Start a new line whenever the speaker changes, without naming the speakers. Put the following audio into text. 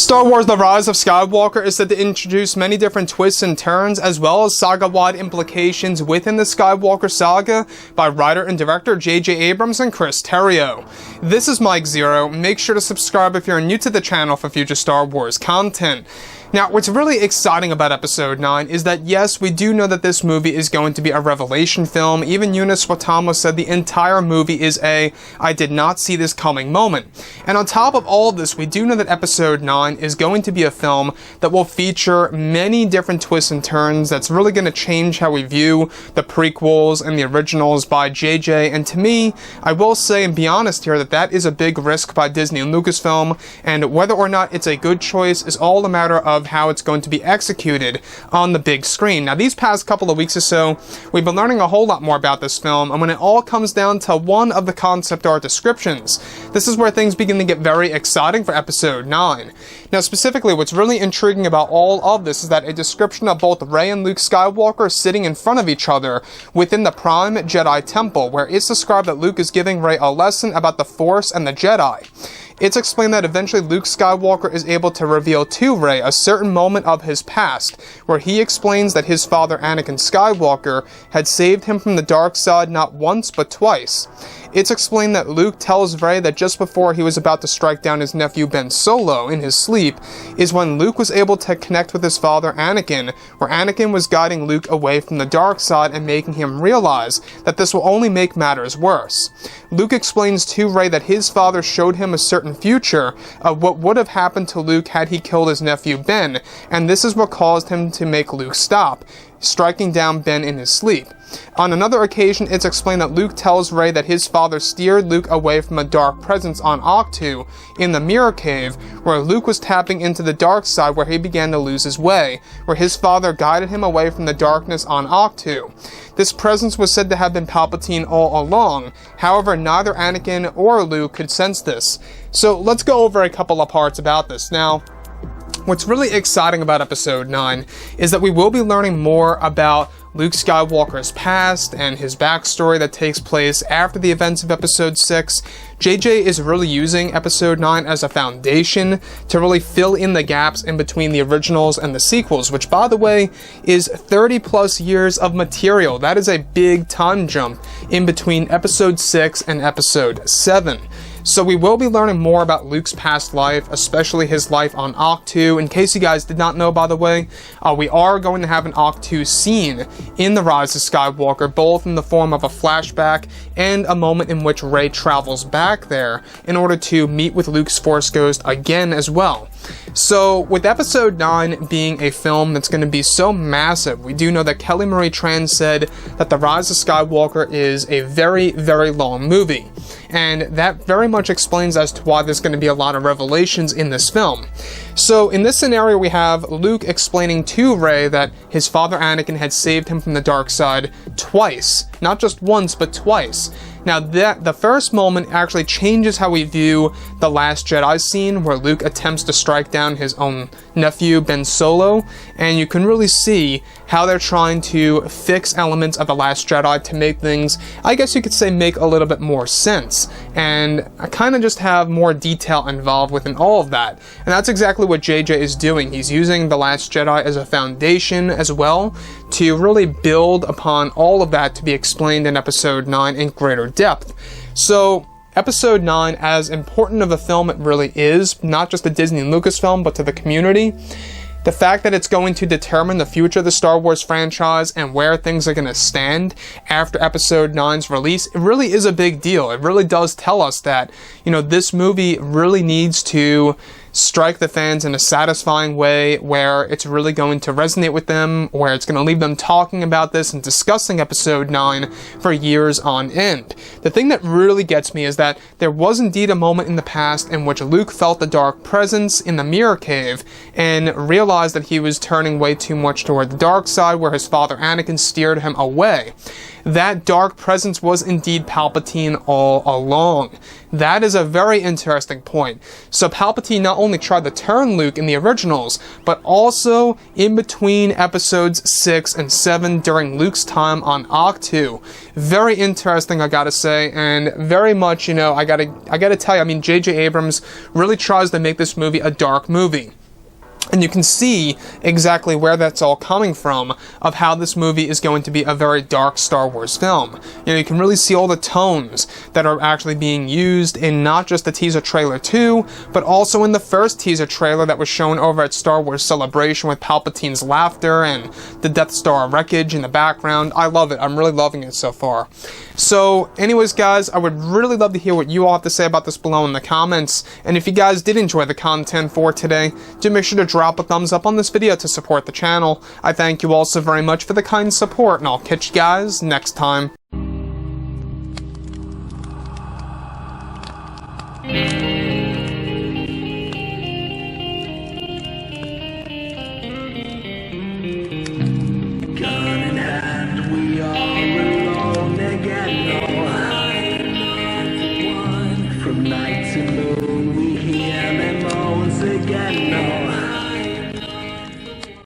Star Wars The Rise of Skywalker is said to introduce many different twists and turns, as well as saga-wide implications within the Skywalker saga by writer and director J.J. Abrams and Chris Terrio. This is Mike Zero. Make sure to subscribe if you're new to the channel for future Star Wars content. Now, what's really exciting about Episode 9 is that, yes, we do know that this movie is going to be a revelation film. Even Eunice Watama said the entire movie is a "I did not see this coming" moment. And on top of all of this, we do know that Episode 9 is going to be a film that will feature many different twists and turns that's really going to change how we view the prequels and the originals by JJ. And to me, I will say and be honest here that that is a big risk by Disney and Lucasfilm, and whether or not it's a good choice is all a matter of how it's going to be executed on the big screen. Now, these past couple of weeks or so, we've been learning a whole lot more about this film, and when it all comes down to one of the concept art descriptions, this is where things begin to get very exciting for Episode 9. Now, specifically, what's really intriguing about all of this is that a description of both Rey and Luke Skywalker sitting in front of each other within the Prime Jedi Temple, where it's described that Luke is giving Rey a lesson about the Force and the Jedi. It's explained that eventually Luke Skywalker is able to reveal to Rey a certain moment of his past, where he explains that his father Anakin Skywalker had saved him from the dark side not once but twice. It's explained that Luke tells Rey that just before he was about to strike down his nephew Ben Solo in his sleep is when Luke was able to connect with his father Anakin, where Anakin was guiding Luke away from the dark side and making him realize that this will only make matters worse. Luke explains to Rey that his father showed him a certain future of what would have happened to Luke had he killed his nephew Ben, and this is what caused him to make Luke stop, striking down Ben in his sleep. On another occasion, it's explained that Luke tells Rey that his father steered Luke away from a dark presence on Ahch-To in the Mirror Cave, where Luke was tapping into the dark side where he began to lose his way, where his father guided him away from the darkness on Ahch-To. This presence was said to have been Palpatine all along, however, neither Anakin or Luke could sense this. So let's go over a couple of parts about this. Now, what's really exciting about Episode 9 is that we will be learning more about Luke Skywalker's past and his backstory that takes place after the events of Episode 6. JJ is really using Episode 9 as a foundation to really fill in the gaps in between the originals and the sequels, which, by the way, is 30 plus years of material. That is a big time jump in between Episode 6 and Episode 7. So we will be learning more about Luke's past life, especially his life on Ahch-To. In case you guys did not know, by the way, we are going to have an Ahch-To scene in The Rise of Skywalker, both in the form of a flashback and a moment in which Rey travels back there in order to meet with Luke's Force Ghost again as well. So, with Episode 9 being a film that's going to be so massive, we do know that Kelly Marie Tran said that The Rise of Skywalker is a very, very long movie. And that very much explains as to why there's going to be a lot of revelations in this film. So, in this scenario, we have Luke explaining to Rey that his father Anakin had saved him from the dark side twice. Not just once, but twice. Now, the first moment actually changes how we view the Last Jedi scene, where Luke attempts to strike down his own nephew, Ben Solo, and you can really see how they're trying to fix elements of the Last Jedi to make things, I guess you could say, make a little bit more sense, and kind of just have more detail involved within all of that. And that's exactly what JJ is doing. He's using the Last Jedi as a foundation as well to really build upon all of that to be explained in Episode 9 in greater depth. So, Episode 9, as important of a film it really is, not just to Disney and Lucasfilm, but to the community, the fact that it's going to determine the future of the Star Wars franchise and where things are going to stand after Episode 9's release, it really is a big deal. It really does tell us that, this movie really needs to strike the fans in a satisfying way where it's really going to resonate with them, where it's going to leave them talking about this and discussing Episode 9 for years on end. The thing that really gets me is that there was indeed a moment in the past in which Luke felt the dark presence in the Mirror Cave and realized that he was turning way too much toward the dark side, where his father Anakin steered him away. That dark presence was indeed Palpatine all along. That is a very interesting point. So Palpatine not only tried to turn Luke in the originals, but also in between Episodes 6 and 7 during Luke's time on Ahch-To. Very interesting, I gotta say, and very much, I gotta tell you, JJ Abrams really tries to make this movie a dark movie. And you can see exactly where that's all coming from, of how this movie is going to be a very dark Star Wars film. You know, you can really see all the tones that are actually being used in not just the teaser trailer 2, but also in the first teaser trailer that was shown over at Star Wars Celebration with Palpatine's laughter and the Death Star wreckage in the background. I love it. I'm really loving it so far. So, anyways, guys, I would really love to hear what you all have to say about this below in the comments. And if you guys did enjoy the content for today, do make sure to drop a thumbs up on this video to support the channel. I thank you all so very much for the kind support, and I'll catch you guys next time.
Gun in hand, we are alone again. No hiding on the one. From night to moon, we hear them moans again.